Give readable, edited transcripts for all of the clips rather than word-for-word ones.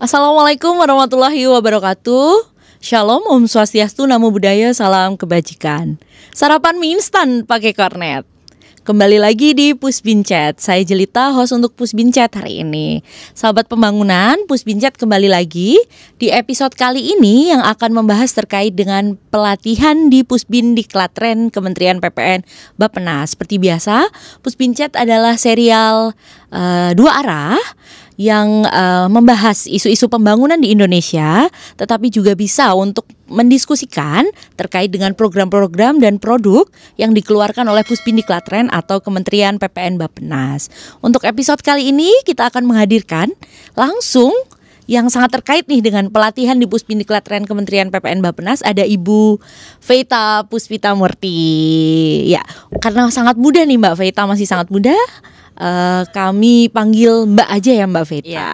Assalamualaikum warahmatullahi wabarakatuh. Shalom, Om Swastiastu, Namo Buddhaya, salam kebajikan. Sarapan mie instan pakai kornet. Kembali lagi di Pusbinchat. Saya Jelita, host untuk Pusbinchat hari ini. Sahabat pembangunan, Pusbinchat kembali lagi di episode kali ini yang akan membahas terkait dengan pelatihan di Pusbin di Klatren Kementerian PPN Bappenas. Seperti biasa, Pusbinchat adalah serial dua arah yang membahas isu-isu pembangunan di Indonesia, tetapi juga bisa untuk mendiskusikan terkait dengan program-program dan produk yang dikeluarkan oleh Pusbin di Klatren atau Kementerian PPN Bappenas. Untuk episode kali ini kita akan menghadirkan langsung yang sangat terkait nih dengan pelatihan di Pusbin di Klatren Kementerian PPN Bappenas, ada Ibu Veita Puspita Murti. Ya, karena sangat muda nih Mbak Veita, masih sangat muda. Kami panggil Mbak aja ya Mbak Veita.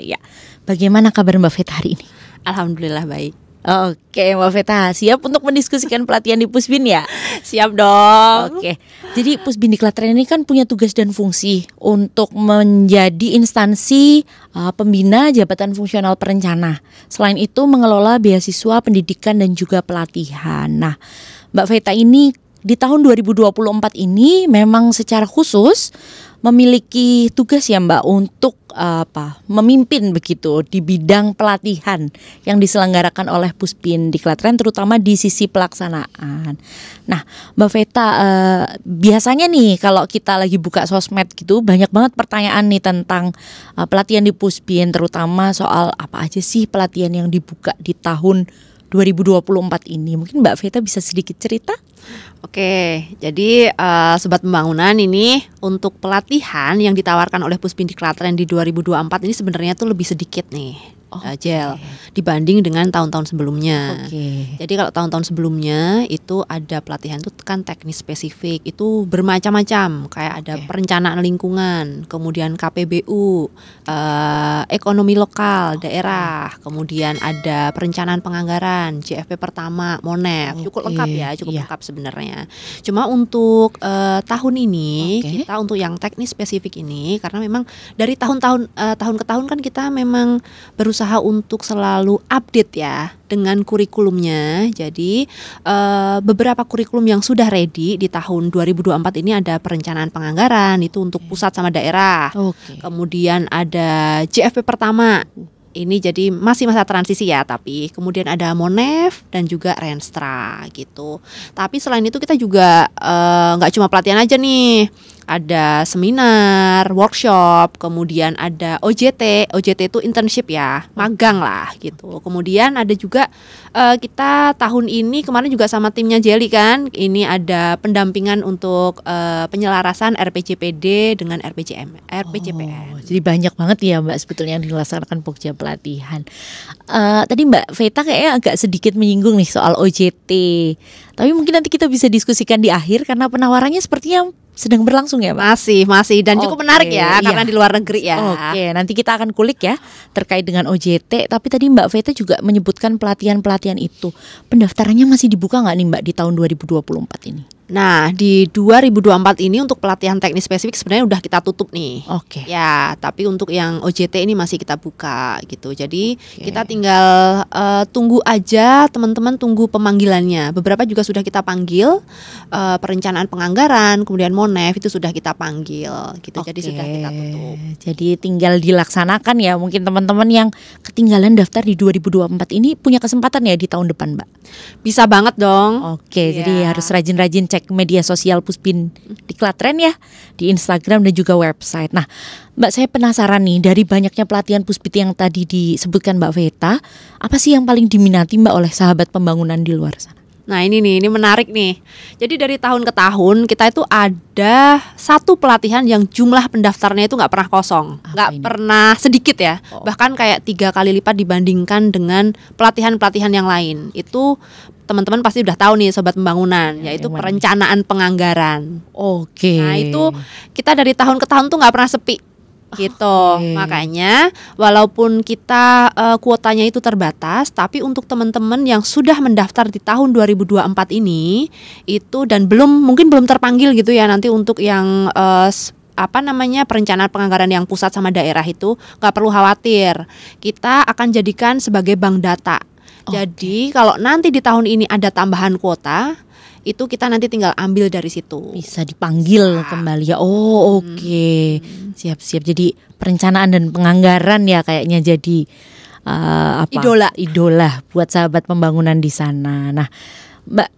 Ya. Bagaimana kabar Mbak Veita hari ini? Alhamdulillah baik. Oke Mbak Veita, siap untuk mendiskusikan pelatihan di Pusbin ya? Siap dong. Oke. Jadi Pusbin di Klatren ini kan punya tugas dan fungsi untuk menjadi instansi pembina jabatan fungsional perencana. Selain itu mengelola beasiswa pendidikan dan juga pelatihan. Nah, Mbak Veita ini di tahun 2024 ini memang secara khusus memiliki tugas ya Mbak untuk memimpin begitu di bidang pelatihan yang diselenggarakan oleh Pusbin di Klatren, terutama di sisi pelaksanaan. Nah Mbak Veita, biasanya nih kalau kita lagi buka sosmed gitu banyak banget pertanyaan nih tentang pelatihan di Pusbin, terutama soal apa aja sih pelatihan yang dibuka di tahun 2024 ini. Mungkin Mbak Veita bisa sedikit cerita? Oke, jadi Sobat Pembangunan, ini untuk pelatihan yang ditawarkan oleh Pusbin di Klatren di 2024 ini sebenarnya tuh lebih sedikit nih. Jel, dibanding dengan tahun-tahun sebelumnya. Jadi kalau tahun-tahun sebelumnya itu ada pelatihan itu kan teknis spesifik, itu bermacam-macam, kayak ada perencanaan lingkungan, kemudian KPBU, ekonomi lokal daerah, kemudian ada perencanaan penganggaran, JFP pertama, MONEF, cukup lengkap ya, cukup lengkap sebenarnya. Cuma untuk tahun ini kita untuk yang teknis spesifik ini, karena memang dari tahun ke tahun kan kita memang berusaha untuk selalu update ya dengan kurikulumnya. Jadi beberapa kurikulum yang sudah ready di tahun 2024 ini ada perencanaan penganggaran itu untuk pusat sama daerah. Kemudian ada JFP pertama. Ini jadi masih masa transisi ya, tapi kemudian ada MONEF dan juga Renstra gitu. Tapi selain itu kita juga nggak cuma pelatihan aja nih. Ada seminar, workshop, kemudian ada OJT. OJT itu internship ya, magang lah gitu. Kemudian ada juga kita tahun ini kemarin juga sama timnya Jelly kan, ini ada pendampingan untuk penyelarasan RPJPD dengan RPJPN. Jadi banyak banget ya Mbak sebetulnya yang dilaksanakan Pokja pelatihan. Tadi Mbak Veita kayaknya agak sedikit menyinggung nih soal OJT. Tapi mungkin nanti kita bisa diskusikan di akhir karena penawarannya sepertinya sedang berlangsung ya Mbak? Masih dan cukup menarik ya karena di luar negeri ya. Nanti kita akan kulik ya terkait dengan OJT. Tapi tadi Mbak Veita juga menyebutkan pelatihan-pelatihan itu. Pendaftarannya masih dibuka nggak nih Mbak di tahun 2024 ini? Nah di 2024 ini untuk pelatihan teknis spesifik sebenarnya udah kita tutup nih. Ya, tapi untuk yang OJT ini masih kita buka gitu. Jadi kita tinggal tunggu aja, teman-teman tunggu pemanggilannya. Beberapa juga sudah kita panggil, perencanaan penganggaran, kemudian MONEF itu sudah kita panggil gitu. Jadi sudah kita tutup. Jadi tinggal dilaksanakan ya. Mungkin teman-teman yang ketinggalan daftar di 2024 ini punya kesempatan ya di tahun depan Mbak? Bisa banget dong. Jadi harus rajin-rajin cek media sosial Pusbin di Klatren ya, di Instagram dan juga website. Nah Mbak, saya penasaran nih, dari banyaknya pelatihan Pusbin yang tadi disebutkan Mbak Veita, apa sih yang paling diminati Mbak oleh sahabat pembangunan di luar sana? Nah ini menarik nih. Jadi dari tahun ke tahun kita itu ada satu pelatihan yang jumlah pendaftarnya itu nggak pernah kosong, nggak pernah sedikit ya. Bahkan kayak 3 kali lipat dibandingkan dengan pelatihan-pelatihan yang lain. Itu teman-teman pasti udah tahu nih Sobat Pembangunan, yaitu perencanaan penganggaran. Oke. Nah itu kita dari tahun ke tahun tuh nggak pernah sepi. Gitu, makanya walaupun kita kuotanya itu terbatas, tapi untuk teman-teman yang sudah mendaftar di tahun 2024 ini itu dan mungkin belum terpanggil gitu ya nanti untuk yang perencanaan penganggaran yang pusat sama daerah itu nggak perlu khawatir, kita akan jadikan sebagai bank data. Jadi kalau nanti di tahun ini ada tambahan kuota, itu kita nanti tinggal ambil dari situ. Bisa dipanggil kembali ya. Oke. Siap-siap. Jadi perencanaan dan penganggaran ya kayaknya jadi idola buat sahabat pembangunan di sana. Nah, Mbak,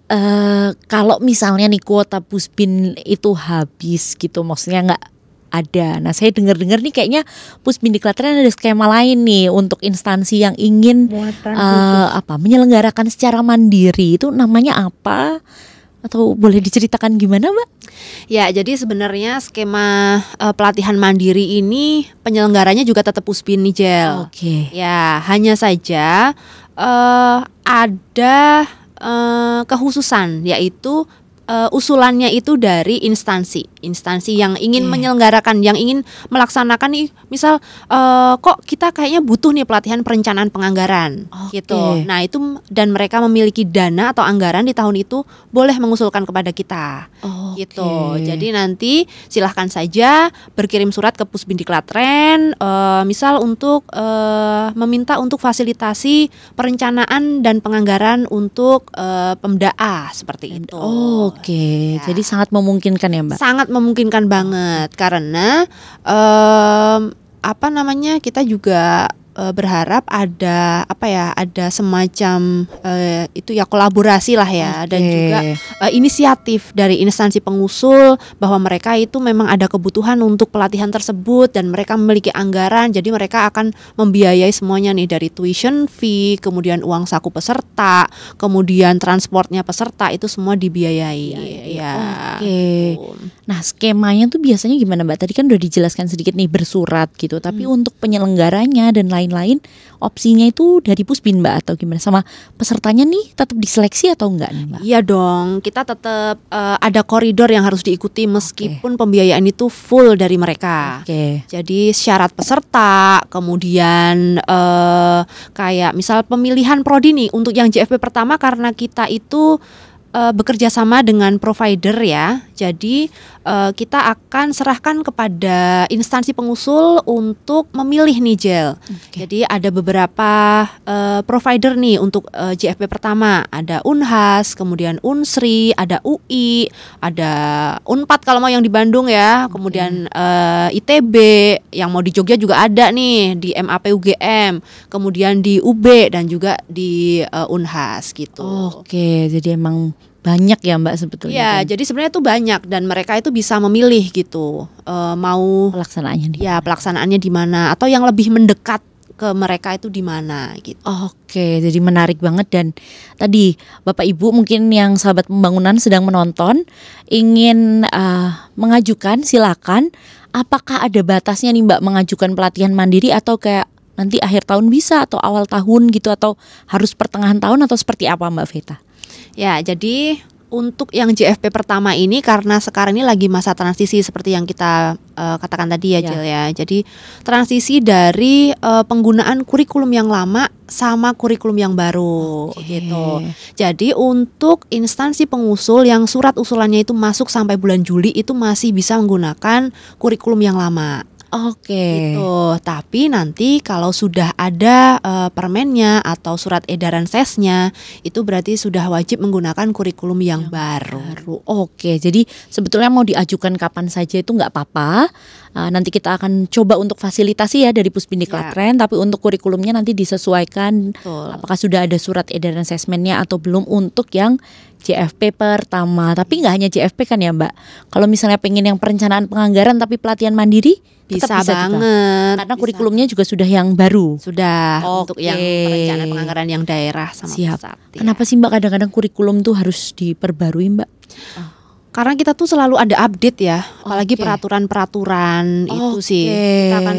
kalau misalnya nih kuota Puspin itu habis gitu, maksudnya nggak ada. Nah, saya dengar-dengar nih kayaknya Puspin di Klaten ada skema lain nih untuk instansi yang ingin menyelenggarakan secara mandiri. Itu namanya apa? Atau boleh diceritakan gimana, Mbak? Ya, jadi sebenarnya skema pelatihan mandiri ini penyelenggaranya juga tetap Puspin nih, Jel. Oke. Ya, hanya saja ada kekhususan, yaitu usulannya itu dari instansi yang ingin menyelenggarakan, yang ingin melaksanakan nih, misal kok kita kayaknya butuh nih pelatihan perencanaan penganggaran gitu. Nah itu dan mereka memiliki dana atau anggaran di tahun itu boleh mengusulkan kepada kita gitu. Jadi nanti silahkan saja berkirim surat ke Puspin di Klaten, misal untuk meminta untuk fasilitasi perencanaan dan penganggaran untuk Pemda A seperti itu. Oke, jadi sangat memungkinkan ya, Mbak? Sangat memungkinkan banget karena kita juga berharap ada semacam itu ya kolaborasi lah ya, dan juga inisiatif dari instansi pengusul bahwa mereka itu memang ada kebutuhan untuk pelatihan tersebut dan mereka memiliki anggaran, jadi mereka akan membiayai semuanya nih, dari tuition fee, kemudian uang saku peserta, kemudian transportnya peserta, itu semua dibiayai. Nah, skemanya tuh biasanya gimana, Mbak? Tadi kan udah dijelaskan sedikit nih, bersurat gitu, tapi untuk penyelenggaranya dan lain-lain opsinya itu dari Puspin, Mbak, atau gimana? Sama pesertanya nih tetap diseleksi atau enggak nih, Mbak? Iya dong, kita tetap ada koridor yang harus diikuti meskipun pembiayaan itu full dari mereka. Jadi syarat peserta, kemudian kayak misal pemilihan prodi nih untuk yang JFP pertama, karena kita itu bekerja sama dengan provider ya. Jadi kita akan serahkan kepada instansi pengusul untuk memilih nih, Jel. Jadi ada beberapa provider nih untuk JFP pertama. Ada Unhas, kemudian Unsri, ada UI, ada Unpad kalau mau yang di Bandung ya. Kemudian ITB, yang mau di Jogja juga ada nih, di MAP UGM, kemudian di UB dan juga di Unhas gitu. Jadi emang banyak ya, Mbak, sebetulnya. Ya, jadi sebenarnya itu banyak dan mereka itu bisa memilih gitu, mau pelaksanaannya di mana atau yang lebih mendekat ke mereka itu di mana gitu. Jadi menarik banget. Dan tadi Bapak Ibu mungkin yang sahabat pembangunan sedang menonton ingin mengajukan, silakan. Apakah ada batasnya nih, Mbak, mengajukan pelatihan mandiri atau kayak nanti akhir tahun bisa atau awal tahun gitu, atau harus pertengahan tahun atau seperti apa, Mbak Veta? Ya, jadi untuk yang JFP pertama ini karena sekarang ini lagi masa transisi seperti yang kita katakan tadi ya, Jil ya. Jadi transisi dari penggunaan kurikulum yang lama sama kurikulum yang baru gitu. Jadi untuk instansi pengusul yang surat usulannya itu masuk sampai bulan Juli itu masih bisa menggunakan kurikulum yang lama. Gitu. Tapi nanti kalau sudah ada permennya atau surat edaran sesnya, itu berarti sudah wajib menggunakan kurikulum yang baru. Jadi sebetulnya mau diajukan kapan saja itu nggak apa-apa. Nanti kita akan coba untuk fasilitasi ya dari Puspin di Klaten, tapi untuk kurikulumnya nanti disesuaikan. Apakah sudah ada surat edaran asesmennya atau belum untuk yang JFP pertama. Tapi nggak hanya JFP kan ya Mbak. Kalau misalnya pengen yang perencanaan penganggaran tapi pelatihan mandiri, Bisa tetap banget. juga. Karena Bisa. kurikulumnya juga sudah yang baru. Sudah untuk Oke. yang perencanaan penganggaran yang daerah sama Siap. pusat. ya. Kenapa sih Mbak kadang-kadang kurikulum tuh harus diperbarui Mbak? Karena kita tuh selalu ada update ya, apalagi Oke. peraturan-peraturan itu sih. Oke. Kita kan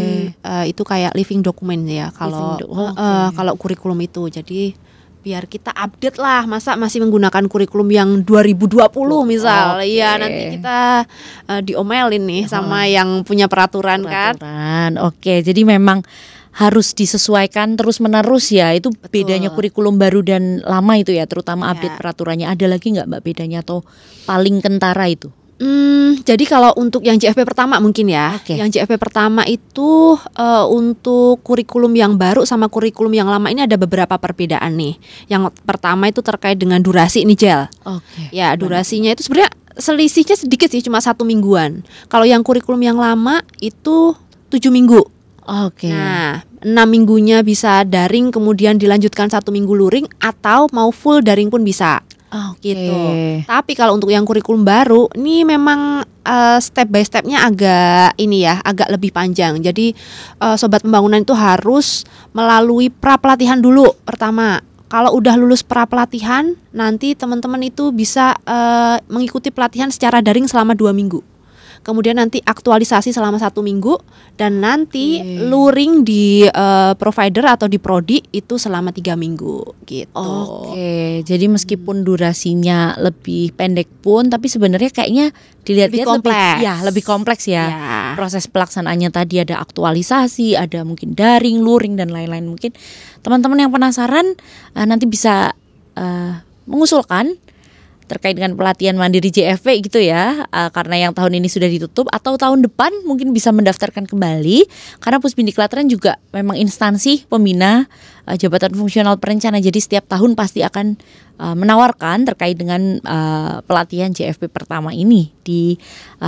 itu kayak living document ya kalau Living do- oke. kalau kurikulum itu. Jadi biar kita update lah, masa masih menggunakan kurikulum yang 2020 misal. Oke. Iya, nanti kita diomelin nih sama yang punya peraturan kan. Peraturan. Oke, jadi memang harus disesuaikan terus-menerus ya. Itu bedanya kurikulum baru dan lama itu ya, terutama Iya. update peraturannya. Ada lagi nggak Mbak bedanya atau paling kentara itu? Jadi kalau untuk yang JFP pertama mungkin ya, Oke. yang JFP pertama itu untuk kurikulum yang baru sama kurikulum yang lama ini ada beberapa perbedaan nih. Yang pertama itu terkait dengan durasi nih Jel. Oke. Ya durasinya itu sebenarnya selisihnya sedikit sih, cuma 1 mingguan. Kalau yang kurikulum yang lama itu 7 minggu. Oke. Nah 6 minggunya bisa daring kemudian dilanjutkan 1 minggu luring atau mau full daring pun bisa. Oke. Gitu. Tapi kalau untuk yang kurikulum baru, ini memang step by stepnya agak ini ya, agak lebih panjang. Jadi sobat pembangunan itu harus melalui pra pelatihan dulu pertama. Kalau udah lulus pra pelatihan, nanti teman-teman itu bisa mengikuti pelatihan secara daring selama 2 minggu. Kemudian nanti aktualisasi selama 1 minggu dan nanti luring di provider atau di prodi itu selama 3 minggu gitu. Oke, jadi meskipun durasinya lebih pendek pun, tapi sebenarnya kayaknya dilihat-lihat Lebih kompleks. lebih kompleks ya. Ya. Proses pelaksanaannya tadi ada aktualisasi, ada mungkin daring, luring dan lain-lain. Mungkin teman-teman yang penasaran nanti bisa mengusulkan terkait dengan pelatihan mandiri JFP gitu ya, karena yang tahun ini sudah ditutup atau tahun depan mungkin bisa mendaftarkan kembali karena Puspindi Klaten juga memang instansi pembina jabatan fungsional perencana, jadi setiap tahun pasti akan menawarkan terkait dengan pelatihan JFP pertama ini di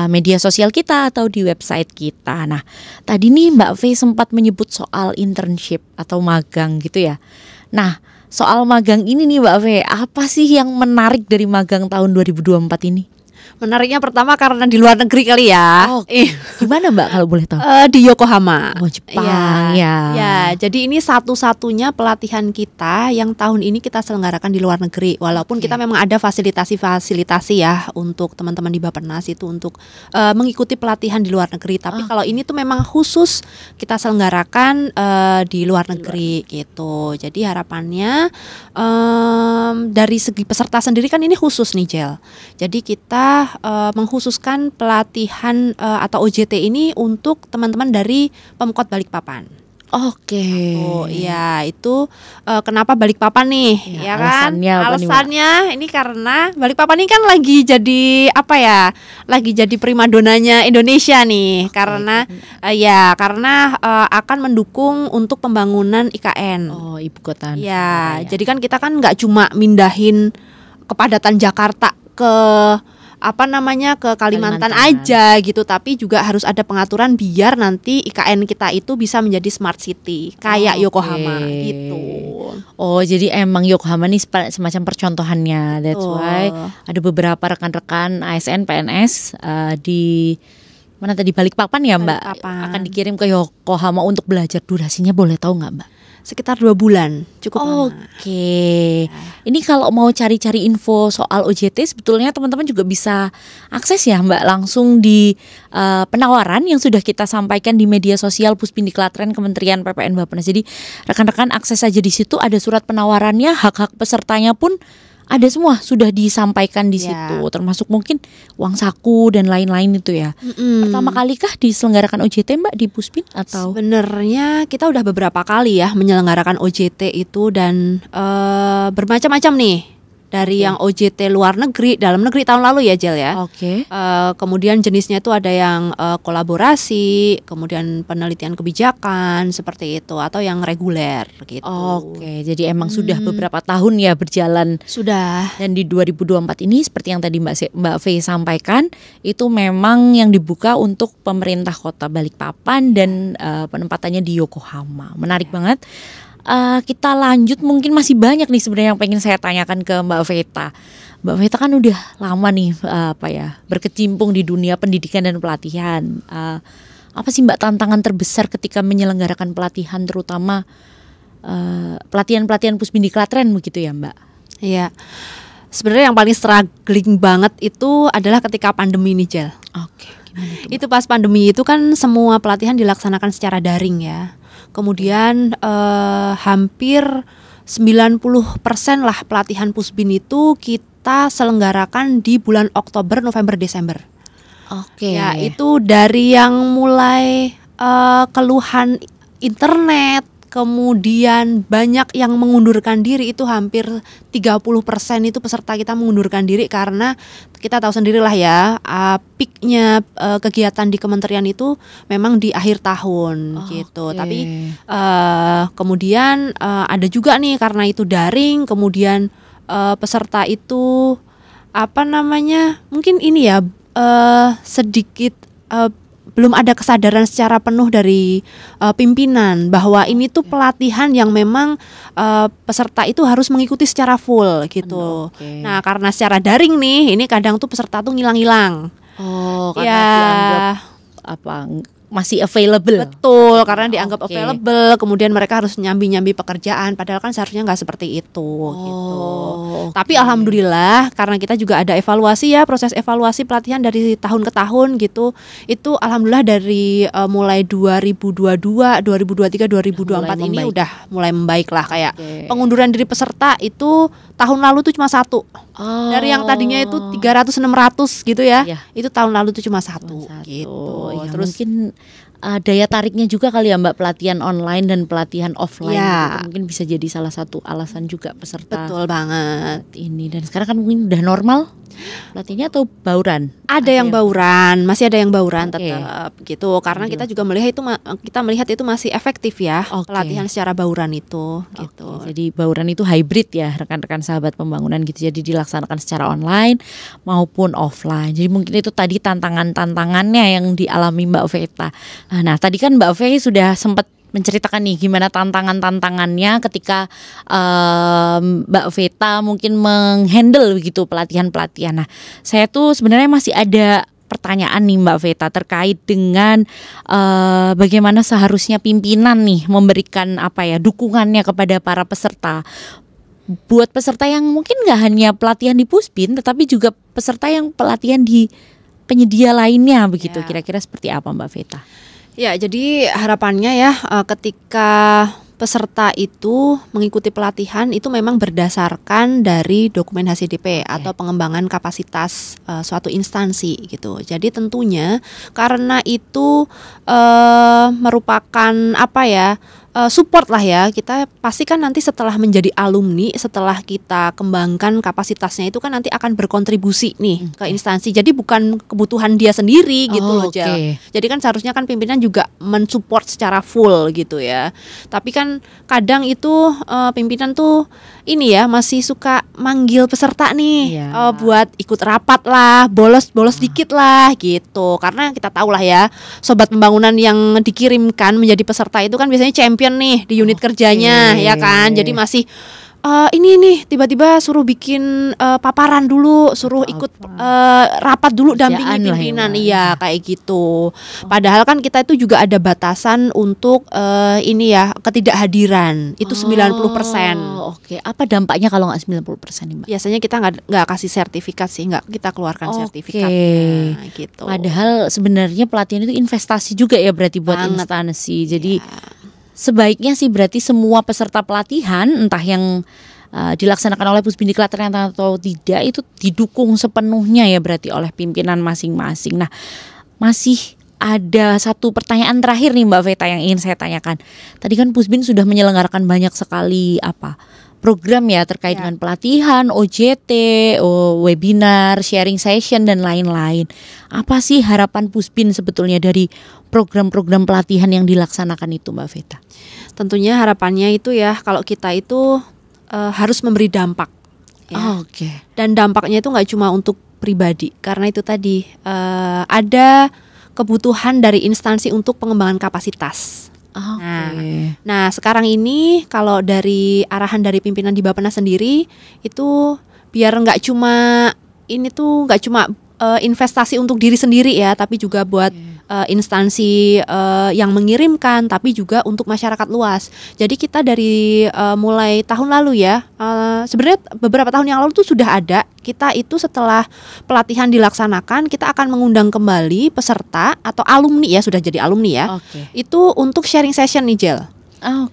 media sosial kita atau di website kita. Nah tadi nih Mbak V sempat menyebut soal internship atau magang gitu ya. Nah soal magang ini nih Mbak V, apa sih yang menarik dari magang tahun 2024 ini? Menariknya pertama karena di luar negeri kali ya. Gimana Mbak kalau boleh tahu? Di Yokohama. Oh Jepang ya. Ya, jadi ini satu-satunya pelatihan kita yang tahun ini kita selenggarakan di luar negeri. Walaupun kita memang ada fasilitasi ya untuk teman-teman di Bappenas itu untuk mengikuti pelatihan di luar negeri. Tapi kalau ini tuh memang khusus kita selenggarakan di luar negeri gitu. Jadi harapannya dari segi peserta sendiri kan ini khusus nih Jel. Jadi kita mengkhususkan pelatihan atau OJT ini untuk teman-teman dari Pemkot Balikpapan. Oke. Oh iya, itu kenapa Balikpapan nih? Ya kan? alasannya apa nih, Mbak? Alasannya ini karena Balikpapan ini kan lagi jadi apa ya? Lagi jadi primadonanya Indonesia nih. Karena karena akan mendukung untuk pembangunan IKN. Oh ibu kota. Ya, jadi kan kita kan nggak cuma mindahin kepadatan Jakarta ke ke Kalimantan aja gitu, tapi juga harus ada pengaturan biar nanti IKN kita itu bisa menjadi smart city kayak Yokohama gitu. Oh jadi emang Yokohama nih semacam percontohannya. That's why ada beberapa rekan-rekan ASN PNS di mana tadi Balikpapan ya Mbak, akan dikirim ke Yokohama untuk belajar. Durasinya boleh tahu nggak Mbak? Sekitar 2 bulan, cukup lama. Oke. Ini kalau mau cari-cari info soal OJT sebetulnya teman-teman juga bisa akses ya Mbak langsung di penawaran yang sudah kita sampaikan di media sosial Puspindi Klaten Kementerian PPN Bappenas. Jadi rekan-rekan akses saja di situ, ada surat penawarannya, hak-hak pesertanya pun ada semua sudah disampaikan di situ, termasuk mungkin uang saku dan lain-lain itu ya. Pertama kali kah diselenggarakan OJT Mbak di Puspin atau? Sebenarnya kita udah beberapa kali ya menyelenggarakan OJT itu dan bermacam-macam nih. Dari yang OJT luar negeri, dalam negeri tahun lalu ya Jel ya. Oke. Kemudian jenisnya itu ada yang kolaborasi, kemudian penelitian kebijakan seperti itu, atau yang reguler gitu. Oke, jadi emang sudah beberapa tahun ya berjalan. Sudah. Dan di 2024 ini seperti yang tadi Mbak V sampaikan, itu memang yang dibuka untuk pemerintah Kota Balikpapan dan penempatannya di Yokohama. Menarik banget. kita lanjut, mungkin masih banyak nih sebenarnya yang pengen saya tanyakan ke Mbak Veta. Mbak Veta kan udah lama nih berkecimpung di dunia pendidikan dan pelatihan. Apa sih Mbak tantangan terbesar ketika menyelenggarakan pelatihan, terutama pelatihan-pelatihan Puspindi Klatren begitu ya Mbak? Iya. Sebenarnya yang paling struggling banget itu adalah ketika pandemi nih, Jel. Oke. Itu pas pandemi itu kan semua pelatihan dilaksanakan secara daring ya. Kemudian hampir 90% lah pelatihan Pusbin itu kita selenggarakan di bulan Oktober, November, Desember. Oke. Ya, itu dari yang mulai keluhan internet, kemudian banyak yang mengundurkan diri, itu hampir 30% itu peserta kita mengundurkan diri karena kita tahu sendirilah ya, peaknya kegiatan di kementerian itu memang di akhir tahun gitu. Tapi kemudian ada juga nih karena itu daring, kemudian peserta itu mungkin ini ya sedikit belum ada kesadaran secara penuh dari pimpinan bahwa ini tuh pelatihan yang memang peserta itu harus mengikuti secara full gitu. Nah, karena secara daring nih, ini kadang tuh peserta tuh ngilang-ngilang. Karena dianggap masih available. Betul, karena dianggap available, kemudian mereka harus nyambi-nyambi pekerjaan, padahal kan seharusnya nggak seperti itu gitu. Tapi alhamdulillah karena kita juga ada evaluasi ya, proses evaluasi pelatihan dari tahun ke tahun gitu. Itu alhamdulillah dari mulai 2022, 2023, 2024 ini udah mulai membaik lah, kayak pengunduran diri peserta itu tahun lalu tuh cuma 1. Dari yang tadinya itu 300-600 gitu ya. Itu tahun lalu tuh cuma 1 gitu. Ya, terus mungkin daya tariknya juga kali ya Mbak, pelatihan online dan pelatihan offline gitu. Mungkin bisa jadi salah satu alasan juga peserta. Betul banget. Ini dan sekarang kan mungkin udah normal pelatihannya atau bauran? Ada yang bauran, masih ada yang bauran tetap gitu. Karena kita juga melihat itu masih efektif ya, pelatihan secara bauran itu gitu. Jadi bauran itu hybrid ya rekan-rekan sahabat pembangunan gitu. Jadi dilaksanakan secara online maupun offline. Jadi mungkin itu tadi tantangannya yang dialami Mbak Veta. Nah, tadi kan Mbak Ve sudah sempat menceritakan nih gimana tantangannya ketika Mbak Veta mungkin menghandle begitu pelatihan-pelatihan. Nah, saya tuh sebenarnya masih ada pertanyaan nih Mbak Veta terkait dengan bagaimana seharusnya pimpinan nih memberikan dukungannya kepada para peserta. Buat peserta yang mungkin nggak hanya pelatihan di Puspin, tetapi juga peserta yang pelatihan di penyedia lainnya begitu. Kira-kira seperti apa Mbak Veta? Ya, jadi harapannya ya ketika peserta itu mengikuti pelatihan itu memang berdasarkan dari dokumen HCDP atau pengembangan kapasitas suatu instansi gitu. Jadi tentunya karena itu merupakan support lah ya, kita pasti kan nanti setelah menjadi alumni, setelah kita kembangkan kapasitasnya itu kan nanti akan berkontribusi nih ke instansi. Jadi bukan kebutuhan dia sendiri gitu loh Jel. Jadi kan seharusnya kan pimpinan juga mensupport secara full gitu ya. Tapi kan kadang itu pimpinan tuh ini ya masih suka manggil peserta nih buat ikut rapat lah, bolos dikit lah gitu. Karena kita tahu lah ya, sobat pembangunan yang dikirimkan menjadi peserta itu kan biasanya champion nih di unit kerjanya ya kan. Jadi masih ini nih tiba-tiba suruh bikin paparan dulu, suruh ikut rapat dulu dampingi pimpinan, iya kayak gitu. Padahal kan kita itu juga ada batasan untuk ketidakhadiran itu 90%. Apa dampaknya kalau nggak 90% nih Mbak? Biasanya kita nggak kasih sertifikat sih, nggak kita keluarkan sertifikat gitu. Padahal sebenarnya pelatihan itu investasi juga ya berarti buat instansi. Jadi sebaiknya sih berarti semua peserta pelatihan entah yang dilaksanakan oleh Puspindi Klatren atau tidak itu didukung sepenuhnya ya berarti oleh pimpinan masing-masing. Nah, masih ada satu pertanyaan terakhir nih Mbak Veta yang ingin saya tanyakan. Tadi kan Puspin sudah menyelenggarakan banyak sekali program ya terkait dengan pelatihan, OJT, webinar, sharing session dan lain-lain. Apa sih harapan Puspin sebetulnya dari program-program pelatihan yang dilaksanakan itu Mbak Veta? Tentunya harapannya itu ya kalau kita itu harus memberi dampak. Ya. Dan dampaknya itu nggak cuma untuk pribadi, karena itu tadi ada kebutuhan dari instansi untuk pengembangan kapasitas. Nah, sekarang ini kalau dari arahan dari pimpinan di Bappenas sendiri itu biar nggak cuma investasi untuk diri sendiri ya, tapi juga buat instansi yang mengirimkan, tapi juga untuk masyarakat luas. Jadi kita dari mulai tahun lalu ya, sebenarnya beberapa tahun yang lalu tuh sudah ada. Kita itu setelah pelatihan dilaksanakan, kita akan mengundang kembali peserta atau alumni ya, sudah jadi alumni ya. Itu untuk sharing session nih, Jel.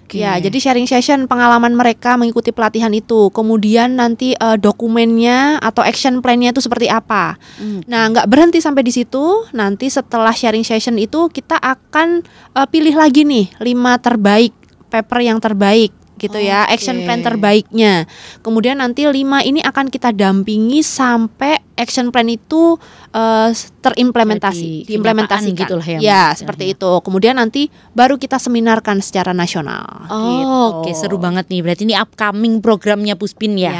Ya, jadi sharing session pengalaman mereka mengikuti pelatihan itu. Kemudian nanti dokumennya atau action plan-nya itu seperti apa. Nah, nggak berhenti sampai di situ. Nanti setelah sharing session itu kita akan pilih lagi nih 5 terbaik, paper yang terbaik gitu ya, action plan terbaiknya. Kemudian nanti 5 ini akan kita dampingi sampai action plan itu diimplementasikan gitu lah ya, seperti itu. Kemudian nanti baru kita seminarkan secara nasional. Oke, seru banget nih. Berarti ini upcoming programnya Puspin ya.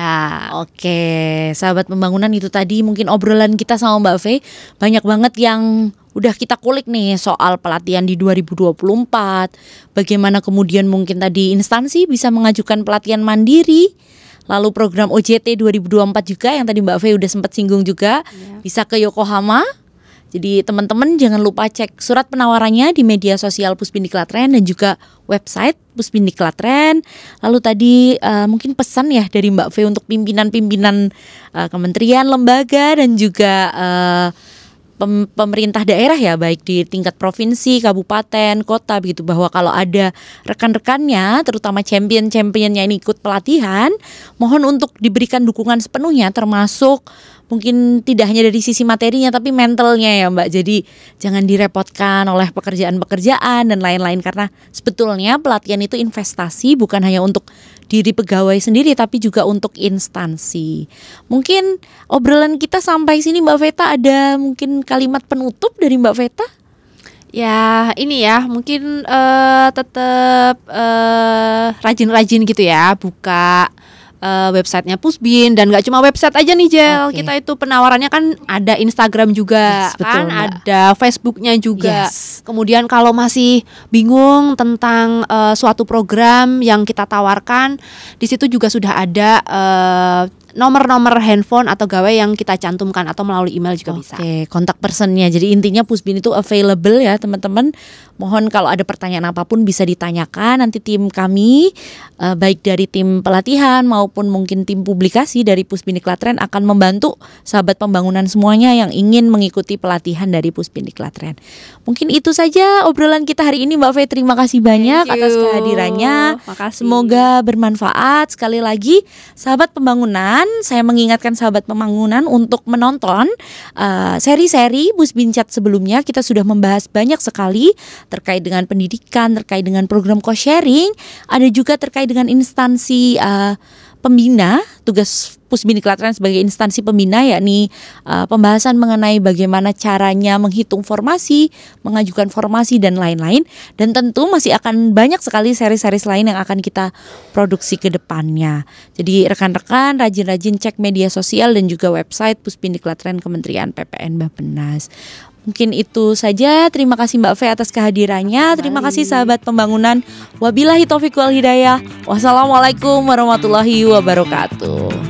Oke, sahabat pembangunan, itu tadi mungkin obrolan kita sama Mbak Fe. Banyak banget yang udah kita kulik nih soal pelatihan di 2024. Bagaimana kemudian mungkin tadi instansi bisa mengajukan pelatihan mandiri. Lalu program OJT 2024 juga yang tadi Mbak Fe udah sempat singgung juga, bisa ke Yokohama. Jadi teman-teman jangan lupa cek surat penawarannya di media sosial Puspindiklatren dan juga website Puspindiklatren. Lalu tadi mungkin pesan ya dari Mbak Fe untuk pimpinan-pimpinan kementerian, lembaga dan juga pemerintah daerah ya, baik di tingkat provinsi, kabupaten, kota begitu, bahwa kalau ada rekan-rekannya terutama champion-championnya ini ikut pelatihan, mohon untuk diberikan dukungan sepenuhnya, termasuk mungkin tidak hanya dari sisi materinya tapi mentalnya ya Mbak. Jadi jangan direpotkan oleh pekerjaan-pekerjaan dan lain-lain, karena sebetulnya pelatihan itu investasi bukan hanya untuk diri pegawai sendiri tapi juga untuk instansi. Mungkin obrolan kita sampai sini Mbak Veta, ada mungkin kalimat penutup dari Mbak Veta? Ya ini ya, mungkin tetap rajin-rajin gitu ya, buka websitenya Pusbin. Dan gak cuma website aja nih Jel, kita itu penawarannya kan ada Instagram juga, kan ada Facebooknya juga. Kemudian kalau masih bingung tentang suatu program yang kita tawarkan, di situ juga sudah ada nomor-nomor handphone atau gawai yang kita cantumkan, atau melalui email juga bisa. Kontak personnya. Jadi intinya Pusbin itu available ya teman-teman. Mohon kalau ada pertanyaan apapun bisa ditanyakan. Nanti tim kami baik dari tim pelatihan maupun mungkin tim publikasi dari Puspindiklatren akan membantu sahabat pembangunan semuanya yang ingin mengikuti pelatihan dari Puspindiklatren. Mungkin itu saja obrolan kita hari ini Mbak Fe. Terima kasih banyak atas kehadirannya. Semoga bermanfaat. Sekali lagi sahabat pembangunan, saya mengingatkan sahabat pembangunan untuk menonton seri-seri Puspin Chat sebelumnya. Kita sudah membahas banyak sekali terkait dengan pendidikan, terkait dengan program co-sharing, ada juga terkait dengan instansi pembina, tugas Puspindiklatren sebagai instansi pembina, yakni pembahasan mengenai bagaimana caranya menghitung formasi, mengajukan formasi dan lain-lain. Dan tentu masih akan banyak sekali seri-seri lain yang akan kita produksi ke depannya. Jadi rekan-rekan rajin-rajin cek media sosial dan juga website Puspindiklatren Kementerian PPN Bappenas. Mungkin itu saja. Terima kasih Mbak Fe atas kehadirannya. Terima kasih sahabat pembangunan. Wabillahi taufiq wal hidayah. Wassalamualaikum warahmatullahi wabarakatuh.